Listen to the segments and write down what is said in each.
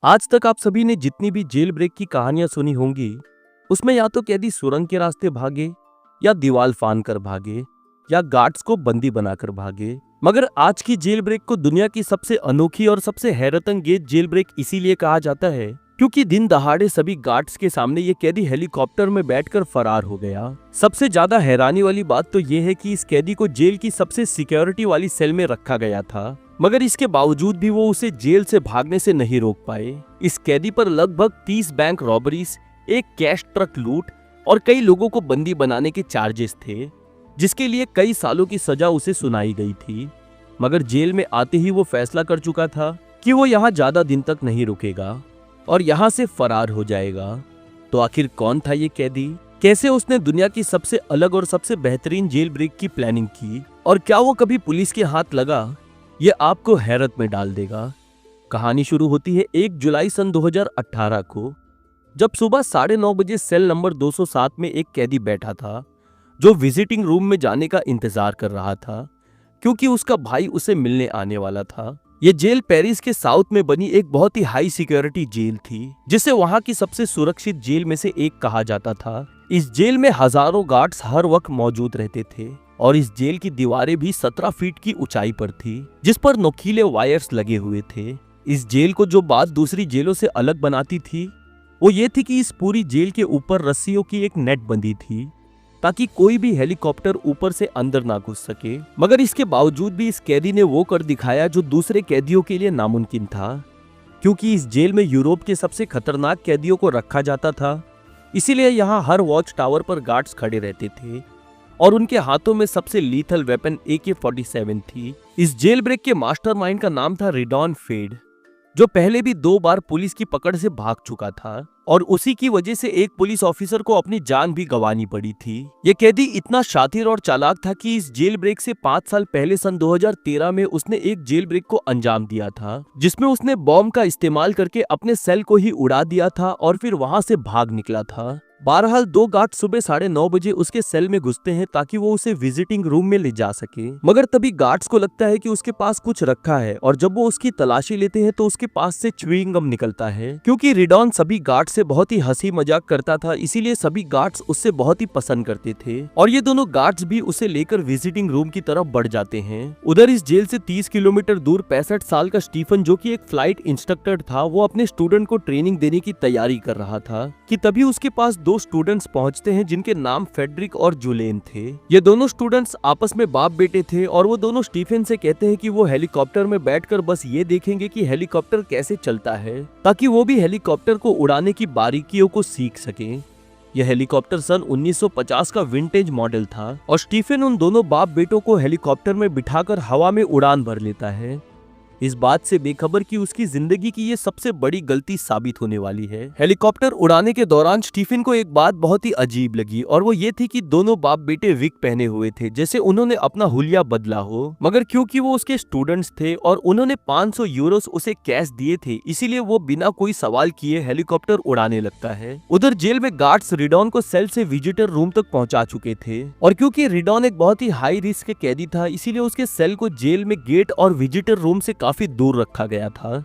आज तक आप सभी ने जितनी भी जेल ब्रेक की कहानियां सुनी होंगी, उसमें या तो कैदी सुरंग के रास्ते भागे, या दीवार फांद कर भागे, या गार्ड्स को बंदी बनाकर भागे। मगर आज की जेल ब्रेक को दुनिया की सबसे अनोखी और सबसे हैरतअंगेज जेल ब्रेक इसीलिए कहा जाता है क्योंकि दिन दहाड़े सभी गार्ड्स के सामने ये कैदी हेलीकॉप्टर में बैठकर फरार हो गया। सबसे ज्यादा हैरानी वाली बात तो ये है कि इस कैदी को जेल की सबसे सिक्योरिटी वाली सेल में रखा गया था, मगर इसके बावजूद भी वो उसे जेल से भागने से नहीं रोक पाए। इस कैदी पर लगभग 30 बैंक रॉबरीज, एक कैश ट्रक लूट और कई लोगों को बंदी बनाने के चार्जेस थे, जिसके लिए कई सालों की सजा उसे सुनाई गई थी। मगर जेल में आते ही वो फैसला कर चुका था कि वो यहाँ ज्यादा दिन तक नहीं रुकेगा और यहाँ से फरार हो जाएगा। तो आखिर कौन था ये कैदी, कैसे उसने दुनिया की सबसे अलग और सबसे बेहतरीन जेल ब्रेक की प्लानिंग की, और क्या वो कभी पुलिस के हाथ लगा, ये आपको हैरत में डाल देगा। कहानी शुरू होती है 1 जुलाई सन 2018 को, जब सुबह 9:30 बजे सेल नंबर 207 में एक कैदी बैठा था जो विजिटिंग रूम में जाने का इंतजार कर रहा था क्योंकि उसका भाई उसे मिलने आने वाला था। ये जेल पेरिस के साउथ में बनी एक बहुत ही हाई सिक्योरिटी जेल थी, जिसे वहां की सबसे सुरक्षित जेल में से एक कहा जाता था। इस जेल में हजारों गार्ड्स हर वक्त मौजूद रहते थे और इस जेल की दीवारें भी 17 फीट की ऊंचाई पर थी, जिस पर नुकीले वायर्स लगे हुए थे। इस जेल को जो बात दूसरी जेलों से अलग बनाती थी वो ये थी कि इस पूरी जेल के ऊपर रस्सियों की एक नेट बंधी थी ताकि कोई भी हेलीकॉप्टर ऊपर से अंदर ना घुस सके। मगर इसके बावजूद भी इस कैदी ने वो कर दिखाया जो दूसरे कैदियों के लिए नामुमकिन था, क्योंकि इस जेल में यूरोप के सबसे खतरनाक कैदियों को रखा जाता था। इसीलिए यहाँ हर वॉच टावर पर गार्ड्स खड़े रहते थे और उनके हाथों में सबसे लीथल वेपन AK-47 थी। इस जेल ब्रेक के मास्टरमाइंड का नाम था रिडॉन फेड, जो पहले भी 2 बार पुलिस की पकड़ से भाग चुका था और उसी की वजह से एक पुलिस ऑफिसर को अपनी जान भी गंवानी पड़ी थी। ये कैदी इतना शातिर और चालाक था कि इस जेल ब्रेक से 5 साल पहले सन 2013 में उसने एक जेल ब्रेक को अंजाम दिया था, जिसमें उसने बॉम्ब का इस्तेमाल करके अपने सेल को ही उड़ा दिया था और फिर वहां से भाग निकला था। बहरहाल 2 गार्ड सुबह 9:30 बजे उसके सेल में घुसते हैं ताकि वो उसे विजिटिंग रूम में ले जा सके, मगर तभी गार्ड्स को लगता है कि उसके पास कुछ रखा है और जब वो उसकी तलाशी लेते हैं तो उसके पास से च्युइंग गम निकलता है। क्योंकि रिडॉन सभी गार्ड से बहुत ही हंसी मजाक करता था, इसीलिए सभी गार्ड्स उससे बहुत ही पसंद करते थे और ये दोनों गार्ड्स भी उसे लेकर विजिटिंग रूम की तरफ बढ़ जाते हैं। उधर इस जेल से 30 किलोमीटर दूर 65 साल का स्टीफन, जो कि एक फ्लाइट इंस्ट्रक्टर था, वो अपने स्टूडेंट को ट्रेनिंग देने की तैयारी कर रहा था कि तभी उसके पास 2 स्टूडेंट्स पहुंचते हैं जिनके नाम फेडरिक और जुलेन थे। ये दोनों स्टूडेंट्स आपस में बाप बेटे थे और वो दोनों स्टीफन से कहते हैं कि वो हेलीकॉप्टर में बैठकर बस ये देखेंगे कि हेलीकॉप्टर कैसे चलता है, ताकि वो भी हेलीकॉप्टर को उड़ाने की बारीकियों को सीख सके। यह हेलीकॉप्टर सन 1950 का विंटेज मॉडल था और स्टीफन उन दोनों बाप बेटों को हेलीकॉप्टर में बिठाकर हवा में उड़ान भर लेता है, इस बात से बेखबर कि उसकी जिंदगी की ये सबसे बड़ी गलती साबित होने वाली है। हेलीकॉप्टर उड़ाने के दौरान स्टीफन को एक बात बहुत ही अजीब लगी और वो ये थी कि दोनों बाप बेटे विग पहने हुए थे, जैसे उन्होंने अपना हुलिया बदला हो। मगर क्योंकि वो उसके स्टूडेंट्स थे और उन्होंने 500 यूरोस उसे कैश दिए थे, इसीलिए वो बिना कोई सवाल किए हेलीकॉप्टर उड़ाने लगता है। उधर जेल में गार्ड्स रिडॉन को सेल से विजिटर रूम तक पहुंचा चुके थे और क्योंकि रिडॉन एक बहुत ही हाई रिस्क कैदी था, इसीलिए उसके सेल को जेल में गेट और विजिटर रूम से काफी दूर रखा गया था।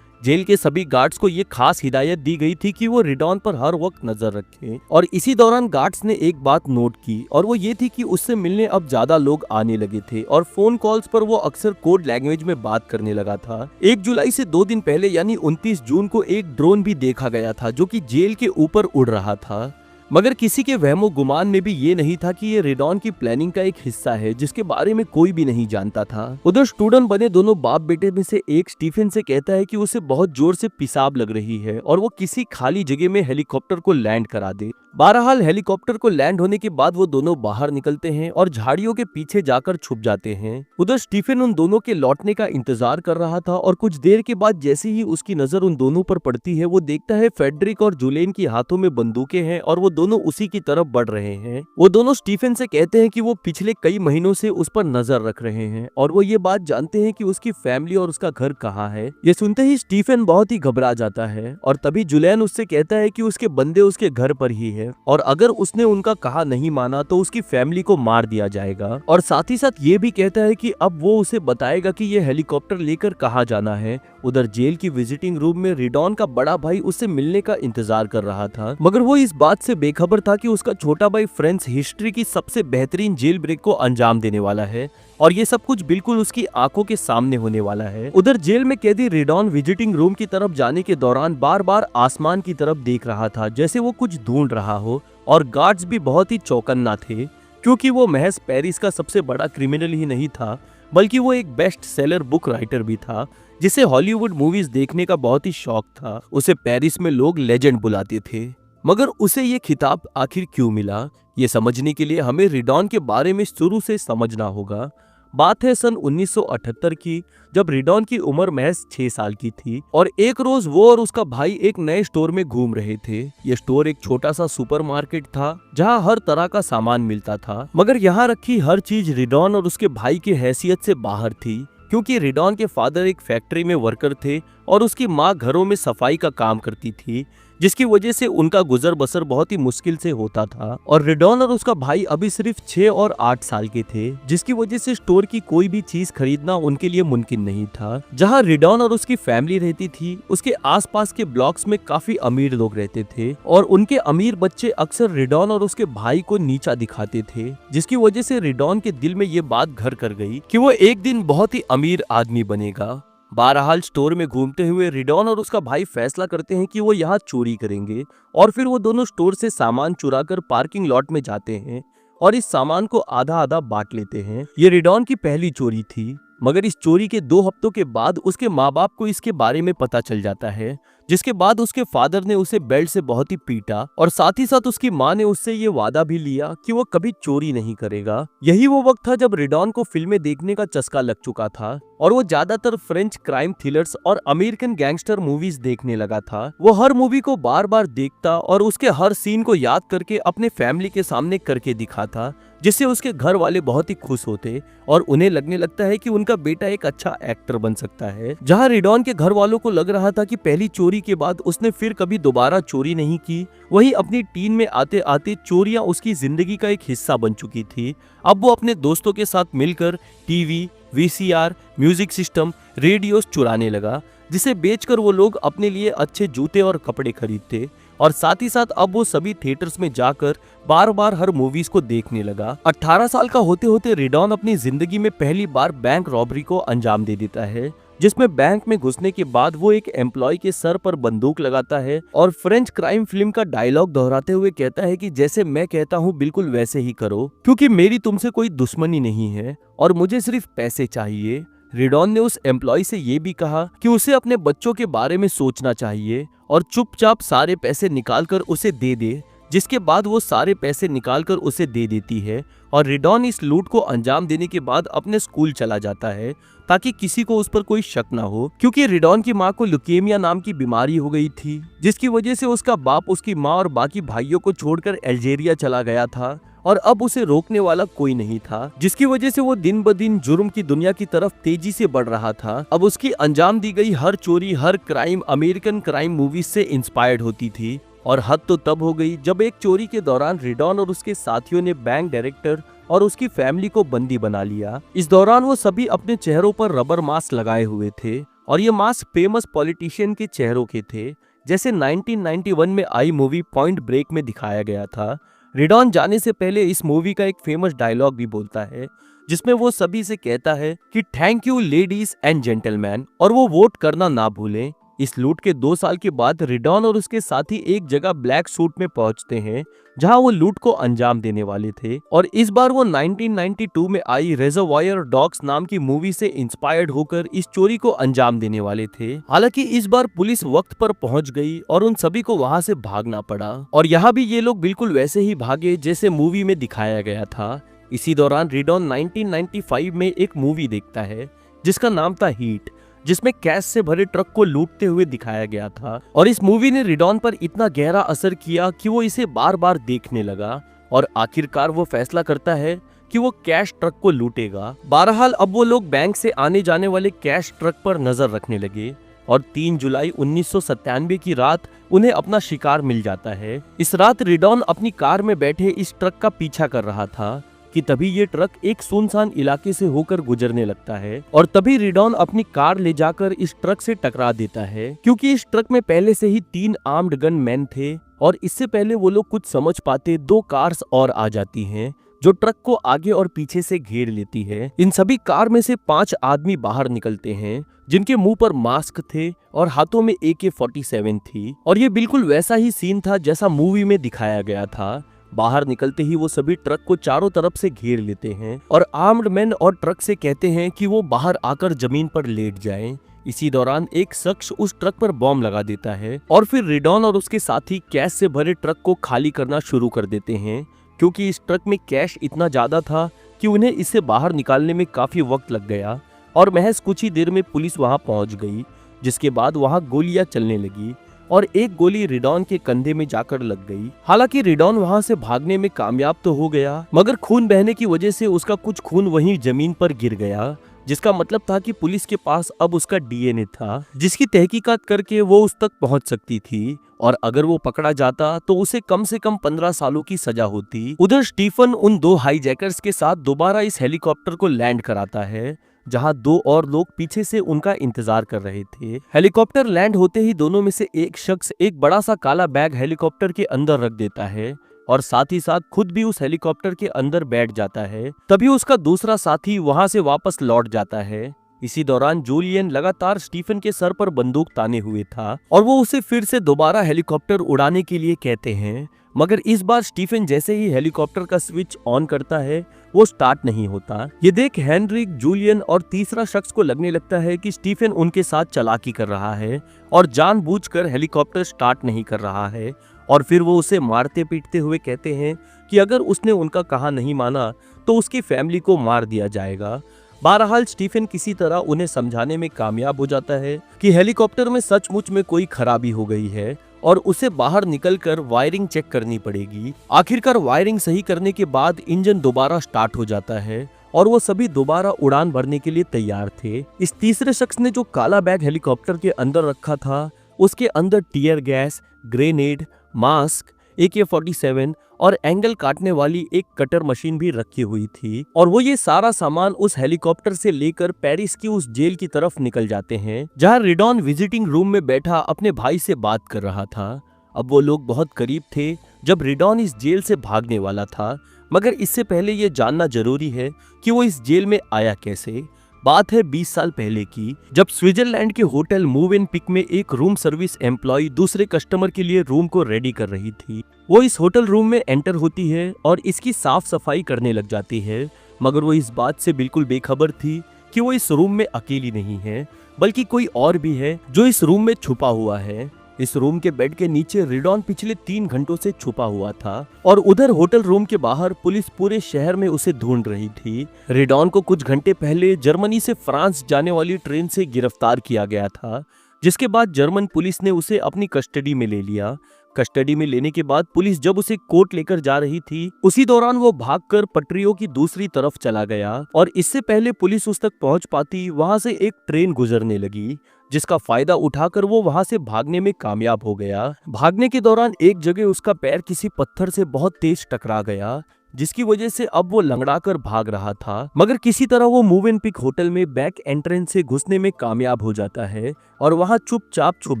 जेल के सभी गार्ड्स को ये खास हिदायत दी गई थी कि वो रिडॉन पर हर वक्त नजर रखें और इसी दौरान गार्ड्स ने एक बात नोट की और वो ये थी कि उससे मिलने अब ज्यादा लोग आने लगे थे और फोन कॉल्स पर वो अक्सर कोड लैंग्वेज में बात करने लगा था। 1 जुलाई से 2 दिन पहले यानी 29 जून को एक ड्रोन भी देखा गया था जो कि जेल के ऊपर उड़ रहा था, मगर किसी के वहमो गुमान में भी ये नहीं था कि ये रिडॉन की प्लानिंग का एक हिस्सा है जिसके बारे में कोई भी नहीं जानता था। उधर स्टूडेंट बने दोनों बाप बेटे में से एक स्टीफन से कहता है कि उसे बहुत जोर से पेशाब लग रही है और वो किसी खाली जगह में हेलीकॉप्टर को लैंड करा दे। बहरहाल हेलीकॉप्टर को लैंड होने के बाद वो दोनों बाहर निकलते हैं और झाड़ियों के पीछे जाकर छुप जाते हैं। उधर स्टीफन उन दोनों के लौटने का इंतजार कर रहा था और कुछ देर के बाद जैसे ही उसकी नजर उन दोनों पर पड़ती है, वो देखता है फेडरिक और जुलेन के हाथों में बंदूकें हैं और वो दोनों उसी की तरफ बढ़ रहे हैं। वो दोनों स्टीफन से कहते हैं कि वो पिछले कई महीनों से उस पर नजर रख रहे हैं और वो ये बात जानते हैं कि उसकी फैमिली और उसका घर कहाँ है। ये सुनते ही स्टीफन बहुत ही घबरा जाता है और तभी जुलियन उससे कहता है कि उसके बंदे उसके घर पर ही है और अगर उसने उनका कहा नहीं माना तो उसकी फैमिली को मार दिया जाएगा। और साथ ही साथ ये भी कहता है कि अब वो उसे बताएगा कि ये हेलीकॉप्टर लेकर कहाँ जाना है। उधर जेल की विजिटिंग रूम में रिडॉन का बड़ा भाई उससे मिलने का इंतजार कर रहा था, मगर वो इस बात से बेखबर था कि उसका छोटा भाई फ्रेंच हिस्ट्री की सबसे बेहतरीन जेल ब्रेक को अंजाम देने वाला है और ये सब कुछ बिल्कुल उसकी आंखों के सामने होने वाला है। उधर जेल में कैदी रिडॉन विजिटिंग रूम की तरफ जाने के दौरान बार बार आसमान की तरफ देख रहा था जैसे वो कुछ ढूंढ रहा हो और गार्ड्स भी बहुत ही चौकन्ना थे क्योंकि वो महज पेरिस का सबसे बड़ा क्रिमिनल ही नहीं था बल्कि वो एक बेस्ट सेलर बुक राइटर भी था जिसे हॉलीवुड मूवीज देखने का बहुत ही शौक था। उसे पेरिस में लोग लेजेंड बुलाते थे, मगर उसे ये खिताब आखिर क्यों मिला, ये समझने के लिए हमें रिडॉन के बारे में शुरू से समझना होगा। बात है सन 1978 की, जब रिडॉन की उम्र महज 6 साल की थी और एक रोज वो और उसका भाई एक नए स्टोर में घूम रहे थे। ये स्टोर एक छोटा सा सुपरमार्केट था जहां हर तरह का सामान मिलता था, मगर यहाँ रखी हर चीज रिडॉन और उसके भाई की हैसियत से बाहर थी क्योंकि रिडॉन के फादर एक फैक्ट्री में वर्कर थे और उसकी माँ घरों में सफाई का काम करती थी, जिसकी वजह से उनका गुजर बसर बहुत ही मुश्किल से होता था। और रिडॉन और उसका भाई अभी सिर्फ 6 और 8 साल के थे, जिसकी वजह से स्टोर की कोई भी चीज खरीदना उनके लिए मुमकिन नहीं था। जहां रिडॉन और उसकी फैमिली रहती थी उसके आसपास के ब्लॉक्स में काफी अमीर लोग रहते थे और उनके अमीर बच्चे अक्सर रिडॉन और उसके भाई को नीचा दिखाते थे, जिसकी वजह से रिडॉन के दिल में ये बात घर कर गई कि वो एक दिन बहुत ही अमीर आदमी बनेगा। बहरहाल स्टोर में घूमते हुए रिडॉन और उसका भाई फैसला करते हैं कि वो यहाँ चोरी करेंगे और फिर वो दोनों स्टोर से सामान चुराकर पार्किंग लॉट में जाते हैं और इस सामान को आधा आधा बांट लेते हैं। ये रिडॉन की पहली चोरी थी, मगर इस चोरी के 2 हफ्तों के बाद उसके माँ बाप को इसके बारे में पता चल जाता है, जिसके बाद उसके फादर ने उसे बेल्ट से बहुत ही पीटा और साथ ही साथ उसकी माँ ने उससे ये वादा भी लिया कि वो कभी चोरी नहीं करेगा। यही वो वक्त था जब रिडॉन को फिल्में देखने का चस्का लग चुका था और वो ज्यादातर फ्रेंच क्राइम थ्रिलर्स और अमेरिकन गैंगस्टर मूवीज देखने लगा था। वो हर मूवी को बार बार देखता और उसके हर सीन को याद करके अपने फैमिली के सामने करके दिखाता, जिससे उसके घर वाले बहुत ही खुश होते और उन्हें लगने लगता है कि उनका बेटा एक अच्छा एक्टर बन सकता है। जहां रिडॉन के घर वालों को लग रहा था कि पहली चोरी के बाद उसने फिर कभी दोबारा चोरी नहीं की, वहीं अपनी टीन में आते आते चोरियां उसकी जिंदगी का एक हिस्सा बन चुकी थी। अब वो अपने दोस्तों के साथ मिलकर TV, VCR, music system, radios चुराने लगा, जिसे बेचकर वो लोग अपने लिए अच्छे जूते और कपड़े खरीदते और साथ ही साथ अब वो सभी थिएटर्स में जाकर बार बार हर मूवीज को देखने लगा। 18 साल का होते होते रिडॉन अपनी जिंदगी में पहली बार बैंक रॉबरी को अंजाम दे देता है, जिसमें बैंक में घुसने के बाद वो एक एम्प्लॉय के सर पर बंदूक लगाता है और फ्रेंच क्राइम फिल्म का डायलॉग दोहराते हुए कहता है कि जैसे मैं कहता हूँ बिल्कुल वैसे ही करो, क्योंकि मेरी तुमसे कोई दुश्मनी नहीं है और मुझे सिर्फ पैसे चाहिए। रिडॉन ने उस एम्प्लॉय से ये भी कहा कि उसे अपने बच्चों के बारे में सोचना चाहिए और चुपचाप सारे पैसे निकालकर उसे दे दे, जिसके बाद वो सारे पैसे निकालकर उसे दे देती है और रिडॉन इस लूट को अंजाम देने के बाद अपने स्कूल चला जाता है ताकि किसी को उस पर कोई शक ना हो, क्योंकि रिडॉन की माँ को ल्यूकेमिया नाम की बीमारी हो गई थी, जिसकी वजह से उसका बाप उसकी माँ और बाकी भाइयों को छोड़कर अल्जीरिया चला गया था और अब उसे रोकने वाला कोई नहीं था, जिसकी वजह से वो दिन ब दिन जुर्म की दुनिया की तरफ तेजी से बढ़ रहा था। अब उसकी अंजाम दी गई हर चोरी, हर क्राइम अमेरिकन क्राइम मूवीज से इंस्पायर्ड होती थी और हद तो तब हो गई जब एक चोरी के दौरान रिडॉन और उसके साथियों ने बैंक डायरेक्टर और उसकी फैमिली को बंदी बना लिया। इस दौरान वो सभी अपने चेहरों पर रबर मास्क लगाए हुए थे और ये मास्क फेमस पॉलिटिशियन के चेहरों के थे, जैसे 1991 में आई मूवी पॉइंट ब्रेक में दिखाया गया था। रिडॉन जाने से पहले इस मूवी का एक फेमस डायलॉग भी बोलता है, जिसमें वो सभी से कहता है कि thank you ladies and gentleman, और वो वोट करना ना भूलें। इस लूट के 2 साल के बाद रिडॉन और उसके साथी एक जगह ब्लैक सूट में पहुंचते हैं जहां वो लूट को अंजाम देने वाले थे और इस बार वो 1992 में आई रिजर्वायर डॉग्स नाम की मूवी से इंस्पायर्ड होकर इस चोरी को अंजाम देने वाले थे। हालांकि इस बार पुलिस वक्त पर पहुंच गई और उन सभी को वहां से भागना पड़ा और यहाँ भी ये लोग बिल्कुल वैसे ही भागे जैसे मूवी में दिखाया गया था। इसी दौरान रिडॉन 1995 में एक मूवी देखता है जिसका नाम था हीट, जिसमें कैश से भरे ट्रक को लूटते हुए दिखाया गया था। और इस मूवी ने रिडॉन पर इतना गहरा असर किया कि वो इसे बार बार देखने लगा और आखिरकार वो फैसला करता है कि वो कैश ट्रक को लूटेगा। बहरहाल अब वो लोग बैंक से आने जाने वाले कैश ट्रक पर नजर रखने लगे और 3 जुलाई 1997 की रात उन्हें अपना शिकार मिल जाता है। इस रात रिडॉन अपनी कार में बैठे इस ट्रक का पीछा कर रहा था कि तभी ये ट्रक एक सुनसान इलाके से होकर गुजरने लगता है और तभी रिडॉन अपनी कार ले जाकर इस ट्रक से टकरा देता है, क्योंकि इस ट्रक में पहले से ही 3 आर्म्ड गन मैन थे और इससे पहले वो लोग कुछ समझ पाते 2 कार्स और आ जाती हैं जो ट्रक को आगे और पीछे से घेर लेती है। इन सभी कार में से 5 आदमी बाहर निकलते हैं जिनके मुंह पर मास्क थे और हाथों में AK-47 थी और ये बिल्कुल वैसा ही सीन था जैसा मूवी में दिखाया गया था। बाहर निकलते ही वो सभी ट्रक को चारों तरफ से घेर लेते हैं और आर्म्ड मैन और ट्रक से कहते हैं कि वो बाहर आकर जमीन पर लेट जाएं। इसी दौरान एक शख्स उस ट्रक पर बॉम्ब लगा देता है और फिर रिडॉन और उसके साथी कैश से भरे ट्रक को खाली करना शुरू कर देते हैं, क्योंकि इस ट्रक में कैश इतना ज्यादा था कि उन्हें इसे बाहर निकालने में काफी वक्त लग गया और महज कुछ ही देर में पुलिस वहां पहुंच गई, जिसके बाद वहां गोलियां चलने लगी और एक गोली रिडॉन के कंधे में जाकर लग गई। हालांकि रिडॉन वहां से भागने में कामयाब तो हो गया, मगर खून बहने की वजह से उसका कुछ खून वहीं जमीन पर गिर गया, जिसका मतलब था कि पुलिस के पास अब उसका DNA था, जिसकी तहकीकात करके वो उस तक पहुंच सकती थी और अगर वो पकड़ा जाता तो उसे कम से कम 15 सालों की सजा होती। उधर स्टीफन उन 2 हाईजैकर्स के साथ दोबारा इस हेलीकॉप्टर को लैंड कराता है, जहां 2 और लोग पीछे से उनका इंतजार कर रहे थे। हेलीकॉप्टर लैंड होते ही दोनों में से एक शख्स एक बड़ा सा काला बैग हेलीकॉप्टर के अंदर रख देता है और साथ ही साथ खुद भी उस हेलीकॉप्टर के अंदर बैठ जाता है। तभी उसका दूसरा साथी वहां से वापस लौट जाता है। इसी दौरान जूलियन लगातार स्टीफन के सर पर बंदूक ताने हुए था और वो उसे फिर से दोबारा हेलीकॉप्टर उड़ाने के लिए कहते हैं, मगर इस बार स्टीफन जैसे ही हेलीकॉप्टर का स्विच ऑन करता है वो स्टार्ट नहीं होता। ये देख हेनरिक, जूलियन और तीसरा शख्स को लगने लगता है कि स्टीफन उनके साथ चालाकी कर रहा है और जानबूझकर हेलीकॉप्टर स्टार्ट नहीं कर रहा है और फिर वो उसे मारते पीटते हुए कहते हैं कि अगर उसने उनका कहा नहीं माना तो उसकी फैमिली को मार दिया जाएगा। बहरहाल स्टीफन किसी तरह उन्हें समझाने में कामयाब हो जाता है कि हेलीकॉप्टर में सचमुच में कोई खराबी हो गई है और उसे बाहर निकलकर वायरिंग चेक करनी पड़ेगी। आखिरकार वायरिंग सही करने के बाद इंजन दोबारा स्टार्ट हो जाता है और वो सभी दोबारा उड़ान भरने के लिए तैयार थे। इस तीसरे शख्स ने जो काला बैग हेलीकॉप्टर के अंदर रखा था उसके अंदर tear gas, grenade, mask, AK-47 और एंगल काटने वाली एक कटर मशीन भी रखी हुई थी और वो ये सारा सामान उस हेलीकॉप्टर से लेकर पेरिस की उस जेल की तरफ निकल जाते हैं, जहां रिडॉन विजिटिंग रूम में बैठा अपने भाई से बात कर रहा था। अब वो लोग बहुत करीब थे जब रिडॉन इस जेल से भागने वाला था, मगर इससे पहले ये जानना जरूरी है कि वो इस जेल में आया कैसे। बात है 20 साल पहले की, जब स्विट्जरलैंड के होटल मूवेनपिक में एक रूम सर्विस एम्प्लॉय दूसरे कस्टमर के लिए रूम को रेडी कर रही थी। वो इस होटल रूम में एंटर होती है और इसकी साफ सफाई करने लग जाती है, मगर वो इस बात से बिल्कुल बेखबर थी कि वो इस रूम में अकेली नहीं है, बल्कि कोई और भी है जो इस रूम में छुपा हुआ है। इस रूम के बेड के नीचे रिडॉन पिछले 3 घंटों से छुपा हुआ था और उधर होटल रूम के बाहर पुलिस पूरे शहर में उसे ढूंढ रही थी। रिडॉन को कुछ घंटे पहले जर्मनी से फ्रांस जाने वाली ट्रेन से गिरफ्तार किया गया था, जिसके बाद जर्मन पुलिस ने उसे अपनी कस्टडी में ले लिया। कस्टडी में लेने के बाद पुलिस जब उसे कोर्ट लेकर जा रही थी, उसी दौरान वो भागकर पटरियों की दूसरी तरफ चला गया और इससे पहले पुलिस उस तक पहुंच पाती वहां से एक ट्रेन गुजरने लगी, जिसका फायदा उठाकर वो वहां से भागने में कामयाब हो गया। भागने के दौरान एक जगह उसका पैर किसी पत्थर से बहुत तेज टकरा गया, जिसकी वजह से अब वो लंगड़ाकर भाग रहा था, मगर किसी तरह वो मूवेनपिक होटल में बैक एंट्रेंस से घुसने में कामयाब हो जाता है और वहां चुपचाप छुप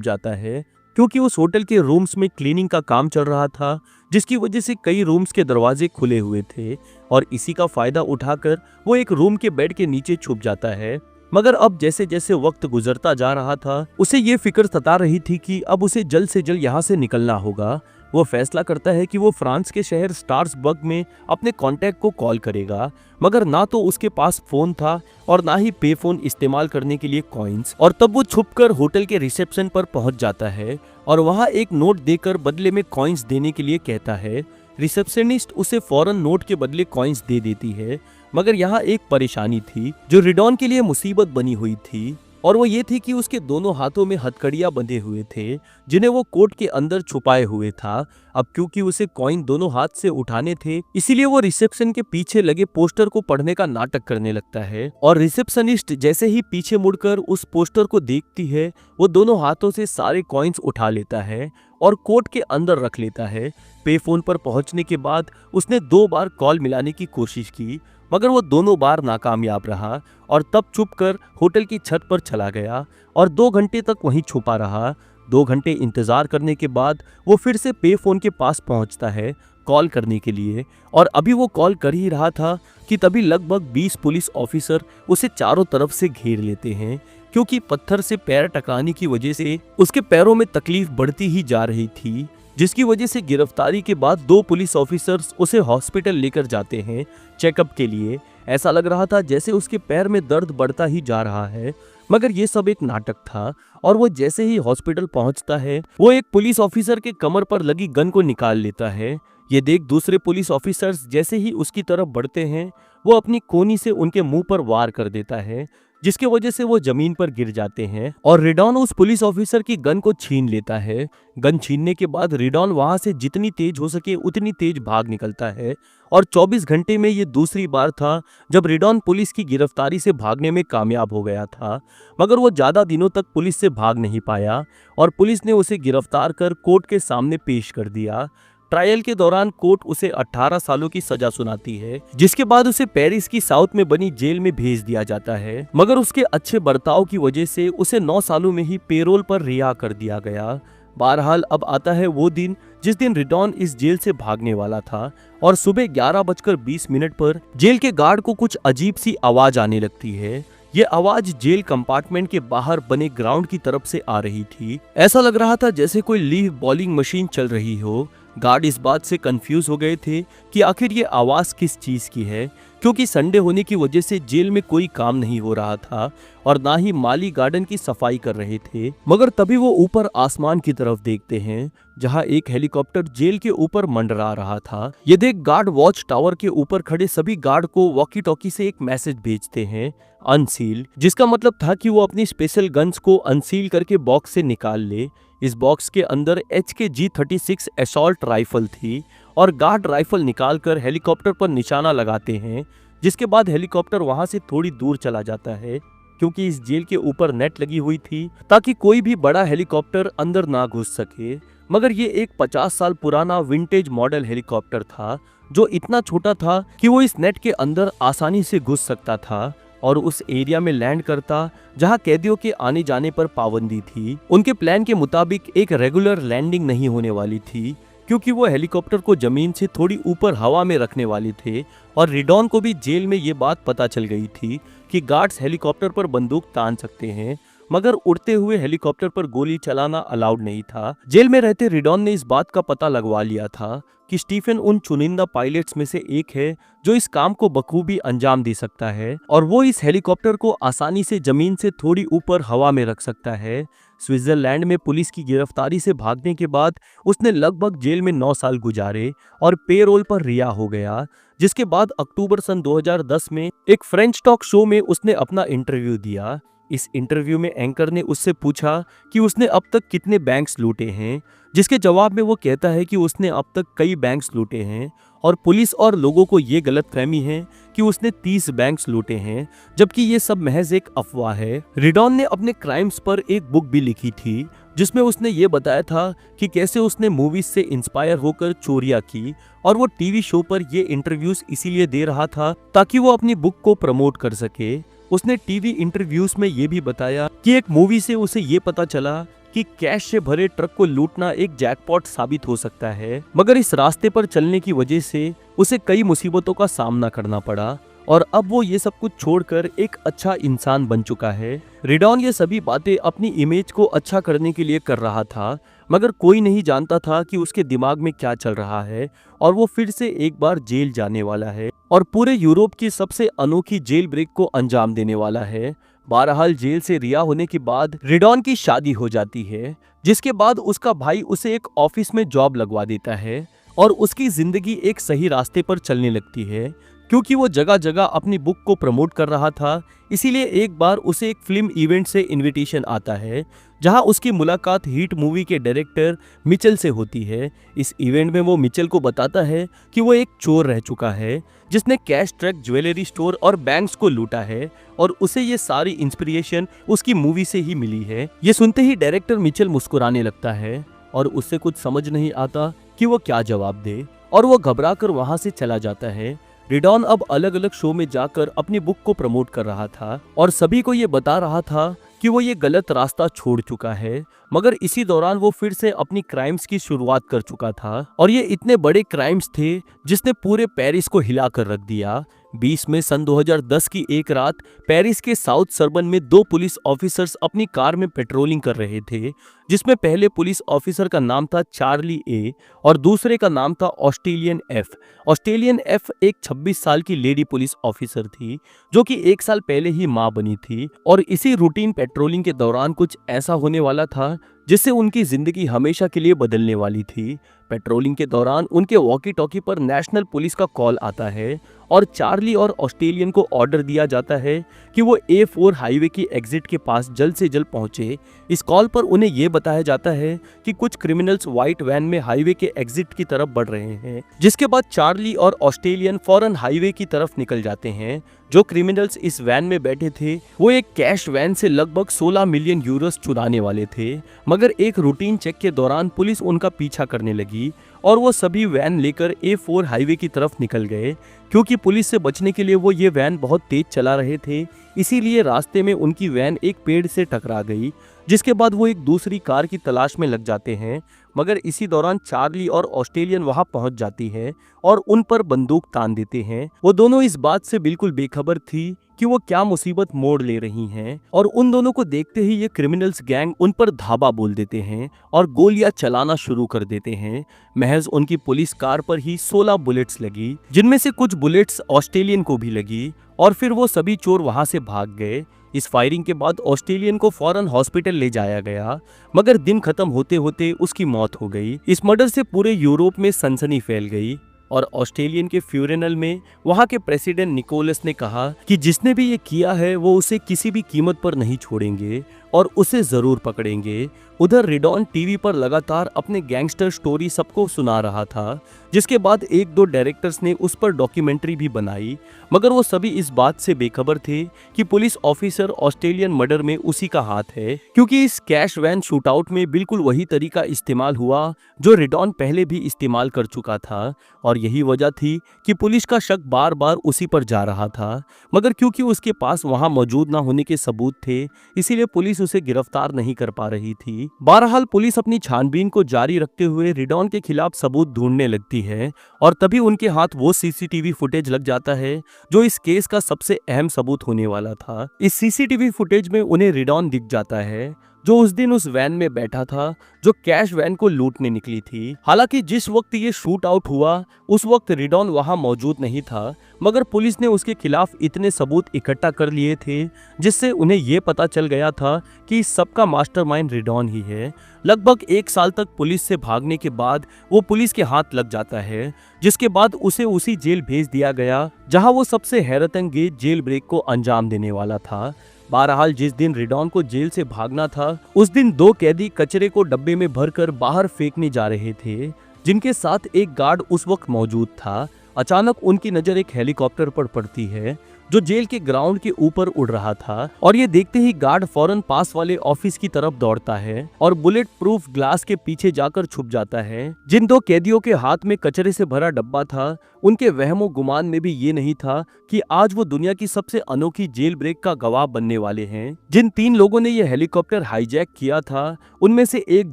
जाता है, क्योंकि उस होटल के रूम्स में क्लीनिंग का काम चल रहा था, जिसकी वजह से कई रूम्स के दरवाजे खुले हुए थे और इसी का फायदा उठाकर वो एक रूम के बेड के नीचे छुप जाता है। मगर अब जैसे जैसे वक्त गुजरता जा रहा था, उसे ये फिक्र सता रही थी कि अब उसे जल्द से जल्द यहाँ से निकलना होगा। वो फैसला करता है कि वो फ्रांस के शहर स्ट्रासबर्ग में अपने कांटेक्ट को कॉल करेगा, मगर ना तो उसके पास फोन था और ना ही पे फोन इस्तेमाल करने के लिए कॉइन्स। और तब वो छुपकर होटल के रिसेप्शन पर पहुंच जाता है और वहां एक नोट देकर बदले में कॉइन्स देने के लिए कहता है। रिसेप्शनिस्ट उसे फौरन नोट के बदले कॉइन्स दे देती है, मगर यहाँ एक परेशानी थी जो रिडॉन के लिए मुसीबत बनी हुई थी। और वो ये थी कि उसके दोनों हाथों में हथकड़ियां बंधे हुए थे, जिन्हें वो कोट के अंदर छुपाए हुए था। अब क्योंकि उसे कॉइन दोनों हाथ से उठाने थे, इसीलिए वो रिसेप्शन के पीछे लगे पोस्टर को पढ़ने का नाटक करने लगता है। और रिसेप्शनिस्ट जैसे ही पीछे मुड़कर उस पोस्टर को देखती है, वो दोनों हाथों से सारे कॉइन्स उठा लेता है और कोट के अंदर रख लेता है। पे फोन पर पहुंचने के बाद उसने 2 बार कॉल मिलाने की कोशिश की, मगर वो दोनों बार नाकामयाब रहा और तब चुप कर होटल की छत पर चला गया और 2 घंटे तक वहीं छुपा रहा। 2 घंटे इंतजार करने के बाद वो फिर से पे फोन के पास पहुंचता है कॉल करने के लिए, और अभी वो कॉल कर ही रहा था कि तभी लगभग 20 पुलिस ऑफिसर उसे चारों तरफ से घेर लेते हैं, क्योंकि पत्थर से पैर टकराने की वजह से उसके पैरों में तकलीफ बढ़ती ही जा रही थी, जिसकी वजह से गिरफ्तारी के बाद 2 पुलिस ऑफिसर्स उसे हॉस्पिटल लेकर जाते हैं चेकअप के लिए। ऐसा लग रहा था जैसे उसके पैर में दर्द बढ़ता ही जा रहा है, मगर ये सब एक नाटक था। और वो जैसे ही हॉस्पिटल पहुंचता है, वो एक पुलिस ऑफिसर के कमर पर लगी गन को निकाल लेता है। ये देख दूसरे पुलिस ऑफिसर्स जैसे ही उसकी तरफ बढ़ते हैं, वो अपनी कोनी से उनके मुंह पर वार कर देता है, जिसकी वजह से वो जमीन पर गिर जाते हैं। और रिडॉन उस पुलिस ऑफिसर की गन को छीन लेता है। गन छीनने के बाद रिडॉन वहां से जितनी तेज हो सके उतनी तेज भाग निकलता है। और 24 घंटे में ये दूसरी बार था जब रिडॉन पुलिस की गिरफ्तारी से भागने में कामयाब हो गया था, मगर वो ज्यादा दिनों तक पुलिस से भाग नहीं पाया और पुलिस ने उसे गिरफ्तार कर कोर्ट के सामने पेश कर दिया। ट्रायल के दौरान कोर्ट उसे 18 सालों की सजा सुनाती है, जिसके बाद उसे पेरिस की साउथ में बनी जेल में भेज दिया जाता है, मगर उसके अच्छे बर्ताव की वजह से उसे 9 सालों में ही पेरोल पर रिहा कर दिया गया। बहरहाल अब आता है वो दिन जिस दिन रिडॉन इस जेल से भागने वाला था, और सुबह 11:20 पर जेल के गार्ड को कुछ अजीब सी आवाज आने लगती है। ये आवाज जेल कंपार्टमेंट के बाहर बने ग्राउंड की तरफ से आ रही थी। ऐसा लग रहा था जैसे कोई लीव बॉलिंग मशीन चल रही हो। गार्ड इस बात से कंफ्यूज हो गए थे कि आखिर ये आवाज किस चीज की है, क्योंकि संडे होने की वजह से जेल में कोई काम नहीं हो रहा था और ना ही माली गार्डन की सफाई कर रहे थे। मगर तभी वो ऊपर आसमान की तरफ देखते हैं, जहां एक हेलीकॉप्टर जेल के ऊपर मंडरा रहा था। ये देख गार्ड वॉच टावर के ऊपर खड़े सभी गार्ड को वॉकी टॉकी से एक मैसेज भेजते हैं, अनसील, जिसका मतलब था कि वो अपनी स्पेशल गन्स को अनसील करके बॉक्स से निकाल ले। इस बॉक्स के अंदर HK-G36 असॉल्ट राइफल थी और गार्ड राइफल निकालकर हेलीकॉप्टर पर निशाना लगाते हैं, जिसके बाद हेलीकॉप्टर वहां से थोड़ी दूर चला जाता है, क्योंकि इस जेल के ऊपर नेट लगी हुई थी ताकि कोई भी बड़ा हेलीकॉप्टर अंदर ना घुस सके। मगर ये एक 50 साल पुराना विंटेज मॉडल हेलीकॉप्टर था, जो इतना छोटा था कि वो इस नेट के अंदर आसानी से घुस सकता था और उस एरिया में लैंड करता जहां कैदियों के आने जाने पर पाबंदी थी। उनके प्लान के मुताबिक एक रेगुलर लैंडिंग नहीं होने वाली थी, क्योंकि वो हेलीकॉप्टर को जमीन से थोड़ी ऊपर हवा में रखने वाले थे। और रिडॉन को भी जेल में ये बात पता चल गई थी कि गार्ड्स हेलीकॉप्टर पर बंदूक तान सकते हैं, मगर उड़ते हुए हेलीकॉप्टर पर गोली चलाना अलाउड नहीं था। जेल में रहते रिडॉन ने इस बात का पता लगवा लिया था कि स्टीफन उन चुनिंदा पायलट्स में से एक है जो इस काम को बखूबी अंजाम दे सकता है, और वो इस हेलीकॉप्टर को आसानी से जमीन से थोड़ी ऊपर हवा में रख सकता है। स्विट्जरलैंड में पुलिस की गिरफ्तारी से भागने के बाद उसने लगभग जेल में 9 साल गुजारे और पेरोल पर रिहा हो गया, जिसके बाद अक्टूबर सन 2010 में एक फ्रेंच टॉक शो में उसने अपना इंटरव्यू दिया। इस इंटरव्यू में एंकर ने उससे पूछा कि उसने अब तक कितने बैंक्स लूटे हैं, जिसके जवाब में वो कहता है कि उसने अब तक कई बैंक्स लूटे हैं और पुलिस और लोगों को ये गलतफहमी है कि उसने 30 बैंक्स लूटे हैं, जबकि ये सब महज एक अफवाह है। रिडॉन ने अपने क्राइम्स पर एक बुक भी लिखी थी, जिसमें उसने ये बताया था कि कैसे उसने मूवीज से इंस्पायर होकर चोरियां की, और वो टीवी शो पर ये इंटरव्यूज इसीलिए दे रहा था ताकि वो अपनी बुक को प्रमोट कर सके। उसने टीवी इंटरव्यूज में ये भी बताया कि एक मूवी से उसे ये पता चला कि कैश से भरे ट्रक को लूटना एक जैकपॉट साबित हो सकता है, मगर इस रास्ते पर चलने की वजह से उसे कई मुसीबतों का सामना करना पड़ा और अब वो ये सब कुछ छोड़कर एक अच्छा इंसान बन चुका है। रिडॉन ये सभी बातें अपनी इमेज को अच्छा करने के लिए कर रहा था, मगर कोई नहीं जानता था कि उसके दिमाग में क्या चल रहा है, और वो फिर से एक बार जेल जाने वाला है और पूरे यूरोप की सबसे अनोखी जेल ब्रेक को अंजाम देने वाला है। बहरहाल जेल से रिहा होने के बाद रिडॉन की शादी हो जाती है, जिसके बाद उसका भाई उसे एक ऑफिस में जॉब लगवा देता है और उसकी जिंदगी एक सही रास्ते पर चलने लगती है। क्योंकि वो जगह जगह अपनी बुक को प्रमोट कर रहा था। इसीलिए एक बार उसे एक फिल्म इवेंट से इनविटेशन आता है, जहां उसकी मुलाकात हिट मूवी के डायरेक्टर मिचेल से होती है। इस इवेंट में वो मिचेल को बताता है कि वो एक चोर रह चुका है जिसने कैश ट्रक, ज्वेलरी स्टोर और बैंक्स को लूटा है, और उसे ये सारी इंस्पिरेशन उसकी मूवी से ही मिली है। ये सुनते ही डायरेक्टर मिचेल मुस्कुराने लगता है और उससे कुछ समझ नहीं आता कि वो क्या जवाब दे, और वो घबरा कर वहां से चला जाता है। रिडॉन अब अलग अलग शो में जाकर अपनी बुक को प्रमोट कर रहा था और सभी को ये बता रहा था कि वो ये गलत रास्ता छोड़ चुका है, मगर इसी दौरान वो फिर से अपनी क्राइम्स की शुरुआत कर चुका था। और ये इतने बड़े क्राइम्स थे जिसने पूरे पेरिस को हिला कर रख दिया। 20 में सन 2010 की एक रात पेरिस के साउथ सर्बन में 2 पुलिस ऑफिसर्स अपनी कार में पेट्रोलिंग कर रहे थे, जिसमें पहले पुलिस ऑफिसर का नाम था चार्ली ए और दूसरे का नाम था ऑस्ट्रेलियन एफ। ऑस्ट्रेलियन एफ एक 26 साल की लेडी पुलिस ऑफिसर थी जो कि 1 साल पहले ही मां बनी थी, और इसी रूटीन पेट्रोलिंग के दौरान कुछ ऐसा होने वाला था जिससे उनकी जिंदगी हमेशा के लिए बदलने वाली थी। पेट्रोलिंग के दौरान उनके वॉकी टॉकी पर नेशनल पुलिस का कॉल आता है और चार्ली और ऑस्ट्रेलियन को ऑर्डर दिया जाता है कि वो A4 हाईवे की एग्जिट के पास जल्द से जल्द पहुंचे। इस कॉल पर उन्हें यह बताया जाता है कि कुछ क्रिमिनल्स व्हाइट वैन में हाईवे के एग्जिट की तरफ बढ़ रहे हैं, जिसके बाद चार्ली और ऑस्ट्रेलियन फौरन हाईवे की तरफ निकल जाते हैं। जो क्रिमिनल्स इस वैन में बैठे थे वो एक कैश वैन से लगभग 16 मिलियन यूरोस चुराने वाले थे, मगर एक रूटीन चेक के दौरान पुलिस उनका पीछा करने लगी और वो सभी वैन लेकर A4 हाईवे की तरफ निकल गए। क्योंकि पुलिस से बचने के लिए वो ये वैन बहुत तेज चला रहे थे, इसीलिए रास्ते में उनकी वैन एक पेड़ से टकरा गई, जिसके बाद वो एक दूसरी कार की तलाश में लग जाते हैं। मगर इसी दौरान चार्ली और ऑस्ट्रेलियन वहां पहुंच जाती है और उन पर बंदूक तान देते हैं। वो दोनों इस बात से बिल्कुल बेखबर थी कि वो क्या मुसीबत मोड़ ले रही हैं, और उन दोनों को देखते ही ये क्रिमिनल्स गैंग उन पर धावा बोल देते हैं और गोलियां चलाना शुरू कर देते हैं। महज उनकी पुलिस कार पर ही 16 बुलेट्स लगी, जिनमें से कुछ बुलेट्स ऑस्ट्रेलियन को भी लगी, और फिर वो सभी चोर वहां से भाग गए। इस फायरिंग के बाद ऑस्ट्रेलियन को फौरन हॉस्पिटल ले जाया गया, मगर दिन खत्म होते होते उसकी मौत हो गई। इस मर्डर से पूरे यूरोप में सनसनी फैल गई और ऑस्ट्रेलियन के फ्यूनरल में वहां के प्रेसिडेंट निकोलस ने कहा कि जिसने भी ये किया है वो उसे किसी भी कीमत पर नहीं छोड़ेंगे और उसे जरूर पकड़ेंगे। उधर रिडॉन टीवी पर लगातार अपने गैंगस्टर स्टोरी सबको सुना रहा था, जिसके बाद 1-2 डायरेक्टर्स ने उस पर डॉक्यूमेंट्री भी बनाई, मगर वो सभी इस बात से बेखबर थे कि पुलिस ऑफिसर ऑस्ट्रेलियन मर्डर में उसी का हाथ है, क्योंकि इस कैश वैन शूटआउट में बिल्कुल वही तरीका इस्तेमाल हुआ जो रिडॉन पहले भी इस्तेमाल कर चुका था, और यही वजह थी कि पुलिस का शक बार बार उसी पर जा रहा था। मगर क्योंकि उसके पास वहां मौजूद न होने के सबूत थे, इसीलिए पुलिस उसे गिरफ्तार नहीं कर पा रही थी। बहरहाल पुलिस अपनी छानबीन को जारी रखते हुए रिडॉन के खिलाफ सबूत ढूंढने लगती है, और तभी उनके हाथ वो सीसीटीवी फुटेज लग जाता है जो इस केस का सबसे अहम सबूत होने वाला था। इस सीसीटीवी फुटेज में उन्हें रिडॉन दिख जाता है जो उस दिन उस वैन में बैठा था जो कैश वैन को लूटने निकली थी। हालांकि जिस वक्त ये शूट आउट हुआ उस वक्त रिडॉन वहां मौजूद नहीं था, मगर पुलिस ने उसके खिलाफ इतने सबूत इकट्ठा कर लिए थे जिससे उन्हें ये पता चल गया था कि इस सबका मास्टरमाइंड रिडॉन ही है। लगभग 1 साल तक पुलिस से भागने के बाद वो पुलिस के हाथ लग जाता है, जिसके बाद उसे उसी जेल भेज दिया गया जहां वो सबसे हैरतअंगेज जेल ब्रेक को अंजाम देने वाला था। बहरहाल जिस दिन रिडॉन को जेल से भागना था उस दिन 2 कैदी कचरे को डब्बे में भरकर बाहर फेंकने जा रहे थे, जिनके साथ एक गार्ड उस वक्त मौजूद था। अचानक उनकी नजर एक हेलीकॉप्टर पर पड़ती है जो जेल के ग्राउंड के ऊपर उड़ रहा था, और ये देखते ही गार्ड फौरन पास वाले ऑफिस की तरफ दौड़ता है और बुलेट प्रूफ ग्लास के पीछे जाकर छुप जाता है। जिन 2 कैदियों के हाथ में कचरे से भरा डब्बा था उनके वहमो गुमान में भी ये नहीं था कि आज वो दुनिया की सबसे अनोखी जेल ब्रेक का गवाह बनने वाले हैं। जिन 3 लोगों ने ये हेलीकॉप्टर हाईजैक किया था उनमें से एक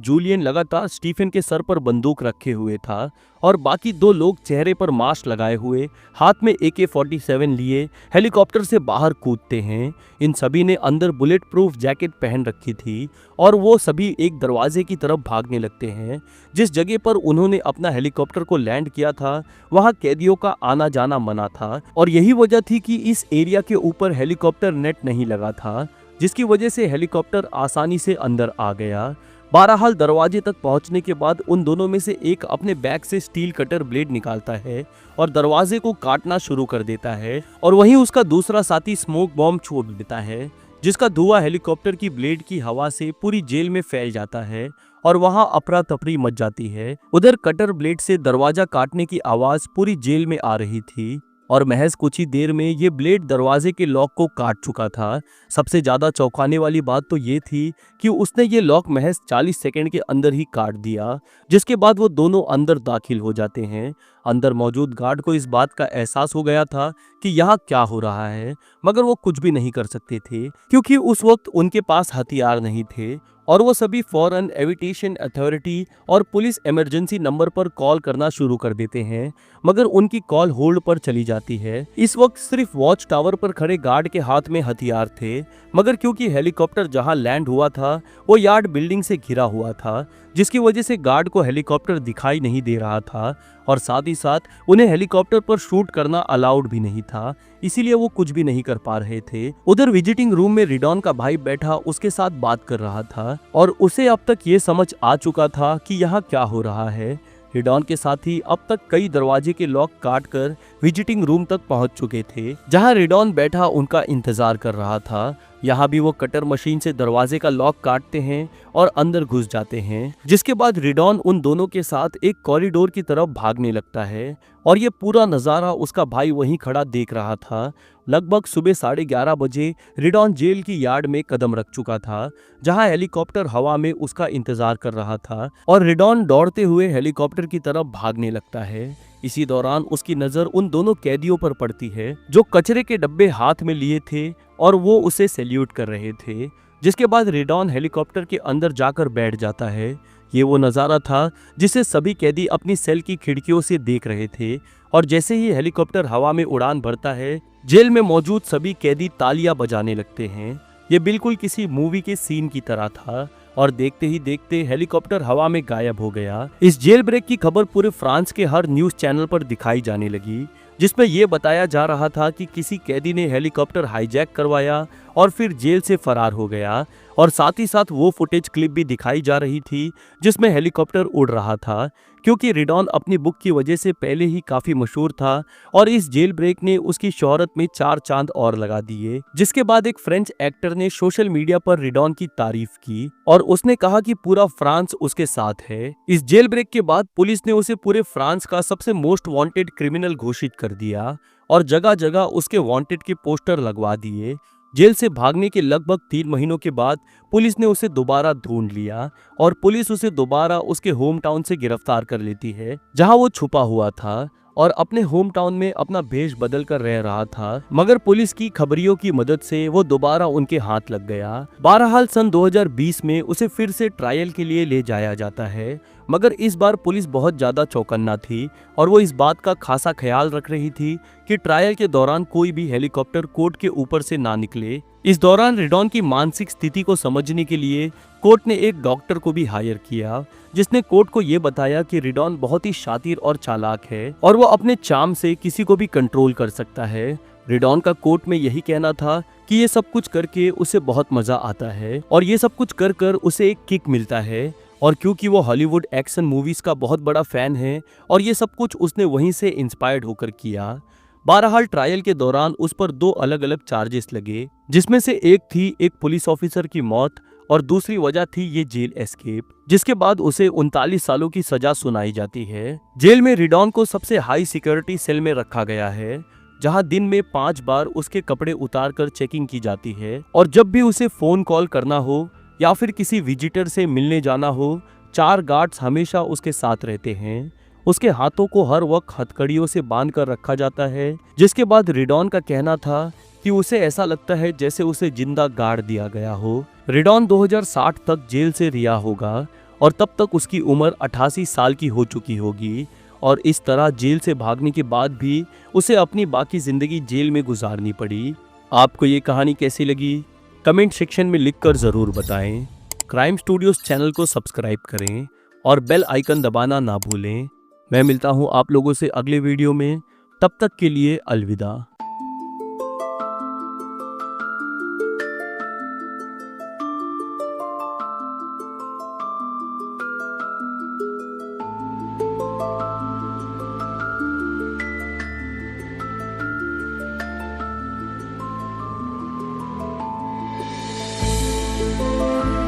जूलियन लगातार स्टीफन के सर पर बंदूक रखे हुए था, और बाकी 2 लोग चेहरे पर मास्क लगाए हुए हाथ में AK-47 लिए हेलीकॉप्टर से बाहर कूदते हैं। इन सभी ने अंदर बुलेट प्रूफ जैकेट पहन रखी थी और वो सभी एक दरवाजे की तरफ भागने लगते हैं। जिस जगह पर उन्होंने अपना हेलीकॉप्टर को लैंड किया था वहां कैदियों का आना जाना मना था, और यही वजह थी कि इस एरिया के ऊपर हेलीकॉप्टर नेट नहीं लगा था, जिसकी वजह से हेलीकॉप्टर आसानी से अंदर आ गया। बहरहाल दरवाजे तक पहुंचने के बाद उन दोनों में से एक अपने बैग से स्टील कटर ब्लेड निकालता है और दरवाजे को काटना शुरू कर देता है, और वहीं उसका दूसरा साथी स्मोक बॉम्ब छोड़ देता है, जिसका धुआं हेलीकॉप्टर की ब्लेड की हवा से पूरी जेल में फैल जाता है और वहां अफरा तफरी मच जाती है। उधर कटर ब्लेड से दरवाजा काटने की आवाज पूरी जेल में आ रही थी और महज कुछ ही देर में ये ब्लेड दरवाजे के लॉक को काट चुका था। सबसे ज्यादा चौंकाने वाली बात तो ये थी कि उसने ये लॉक महज 40 सेकंड के अंदर ही काट दिया, जिसके बाद वो दोनों अंदर दाखिल हो जाते हैं। अंदर मौजूद गार्ड को इस बात का एहसास हो गया था कि यहाँ क्या हो रहा है, मगर वो कुछ भी नहीं कर सकते थे क्योंकि उस वक्त उनके पास हथियार नहीं थे, और वो सभी फौरन एविटेशन अथॉरिटी और पुलिस इमरजेंसी नंबर पर कॉल करना शुरू कर देते हैं, मगर उनकी कॉल होल्ड पर चली जाती है। इस वक्त सिर्फ वॉच टावर पर खड़े गार्ड के हाथ में हथियार थे, मगर क्योंकि हेलीकॉप्टर जहां लैंड हुआ था वो यार्ड बिल्डिंग से घिरा हुआ था, जिसकी वजह से गार्ड को हेलीकॉप्टर दिखाई नहीं दे रहा था और साथ ही साथ उन्हें हेलीकॉप्टर पर शूट करना अलाउड भी नहीं था, इसीलिए वो कुछ भी नहीं कर पा रहे थे। उधर विजिटिंग रूम में रिडॉन का भाई बैठा उसके साथ बात कर रहा था और उसे अब तक ये समझ आ चुका था कि यहाँ क्या हो रहा है। रिडॉन के साथी अब तक कई दरवाजे के लॉक काटकर विजिटिंग रूम तक पहुंच चुके थे, जहां रिडॉन बैठा उनका इंतजार कर रहा था। यहाँ भी वो कटर मशीन से दरवाजे का लॉक काटते हैं और अंदर घुस जाते हैं, जिसके बाद रिडॉन उन दोनों के साथ एक कॉरिडोर की तरफ भागने लगता है और ये पूरा नज़ारा उसका भाई वहीं खड़ा देख रहा था। लगभग सुबह 11:30 बजे रिडॉन जेल की यार्ड में कदम रख चुका था, जहां हेलीकॉप्टर हवा में उसका इंतजार कर रहा था और रिडॉन दौड़ते हुए हेलीकॉप्टर की तरफ भागने लगता है। इसी दौरान उसकी नजर उन दोनों कैदियों पर पड़ती है जो कचरे के डब्बे हाथ में लिए थे और वो उसे सैल्यूट कर रहे थे, जिसके बाद रिडॉन हेलीकॉप्टर के अंदर जाकर बैठ जाता है। ये वो नज़ारा था जिसे सभी कैदी अपनी सेल की खिड़कियों से देख रहे थे, और जैसे ही हेलीकॉप्टर हवा में उड़ान भरता है जेल में मौजूद सभी कैदी तालियां बजाने लगते हैं। ये बिल्कुल किसी मूवी के सीन की तरह था और देखते ही देखते हेलीकॉप्टर हवा में गायब हो गया। इस जेल ब्रेक की खबर पूरे फ्रांस के हर न्यूज चैनल पर दिखाई जाने लगी, जिसमें यह बताया जा रहा था कि किसी कैदी ने हेलीकॉप्टर हाईजैक करवाया और फिर जेल से फरार हो गया, और साथ ही साथ वो फुटेज क्लिप भी दिखाई जा रही थी जिसमें हेलीकॉप्टर उड़ रहा था, क्योंकि रिडॉन अपनी बुक की वजह से पहले ही काफी मशहूर था और इस जेल ब्रेक ने उसकी शोहरत में 4 चांद और लगा दिए। जिसके बाद एक फ्रेंच एक्टर ने सोशल मीडिया पर रिडॉन की तारीफ की और उसने कहा कि पूरा फ्रांस उसके साथ है। इस जेल ब्रेक के बाद पुलिस ने उसे पूरे फ्रांस का सबसे मोस्ट वांटेड क्रिमिनल घोषित कर दिया और जगह जगह उसके वांटेड के पोस्टर लगवा दिए। जेल से भागने के लगभग 3 महीनों के बाद पुलिस ने उसे दोबारा ढूंढ लिया और पुलिस उसे दोबारा उसके होम टाउन से गिरफ्तार कर लेती है, जहां वो छुपा हुआ था और अपने होम टाउन में अपना भेष बदल कर रह रहा था, मगर पुलिस की खबरियों की मदद से वो दोबारा उनके हाथ लग गया। बहरहाल सन 2020 में उसे फिर से ट्रायल के लिए ले जाया जाता है, मगर इस बार पुलिस बहुत ज्यादा चौकन्ना थी और वो इस बात का खासा ख्याल रख रही थी कि ट्रायल के दौरान कोई भी हेलीकॉप्टर कोर्ट के ऊपर से ना निकले। इस दौरान रिडॉन की मानसिक स्थिति को समझने के लिए कोर्ट ने एक डॉक्टर को भी हायर किया, जिसने कोर्ट को ये बताया कि रिडॉन बहुत ही शातिर और चालाक है और वो अपने चार्म से किसी को भी कंट्रोल कर सकता है। रिडॉन का कोर्ट में यही कहना था कि ये सब कुछ करके उसे बहुत मजा आता है और ये सब कुछ कर कर उसे एक किक मिलता है, और क्योंकि वो हॉलीवुड एक्शन मूवीज का बहुत बड़ा फैन है और ये सब कुछ उसने वहीं से इंस्पायर्ड होकर किया। बहरहाल ट्रायल के दौरान उस पर 2 अलग अलग चार्जेस लगे, जिसमें से एक थी एक पुलिस ऑफिसर की मौत और दूसरी वजह थी ये जेल एस्केप, जिसके बाद उसे 39 सालों की सजा सुनाई जाती है। जेल में रिडॉन को सबसे हाई सिक्योरिटी सेल में रखा गया है, जहां दिन में 5 बार उसके कपड़े उतार कर चेकिंग की जाती है, और जब भी उसे फोन कॉल करना हो या फिर किसी विजिटर से मिलने जाना हो 4 गार्ड्स हमेशा उसके साथ रहते हैं। उसके हाथों को हर वक्त हथकड़ियों से बांध कर रखा जाता है, जिसके बाद रिडॉन का कहना था कि उसे ऐसा लगता है जैसे उसे जिंदा गाड़ दिया गया हो। रिडॉन 2060 तक जेल से रिहा होगा और तब तक उसकी उम्र 88 साल की हो चुकी होगी, और इस तरह जेल से भागने के बाद भी उसे अपनी बाकी जिंदगी जेल में गुजारनी पड़ी। आपको ये कहानी कैसी लगी कमेंट सेक्शन में लिखकर ज़रूर बताएं। क्राइम स्टूडियोज चैनल को सब्सक्राइब करें और बेल आइकन दबाना ना भूलें। मैं मिलता हूँ आप लोगों से अगले वीडियो में, तब तक के लिए अलविदा।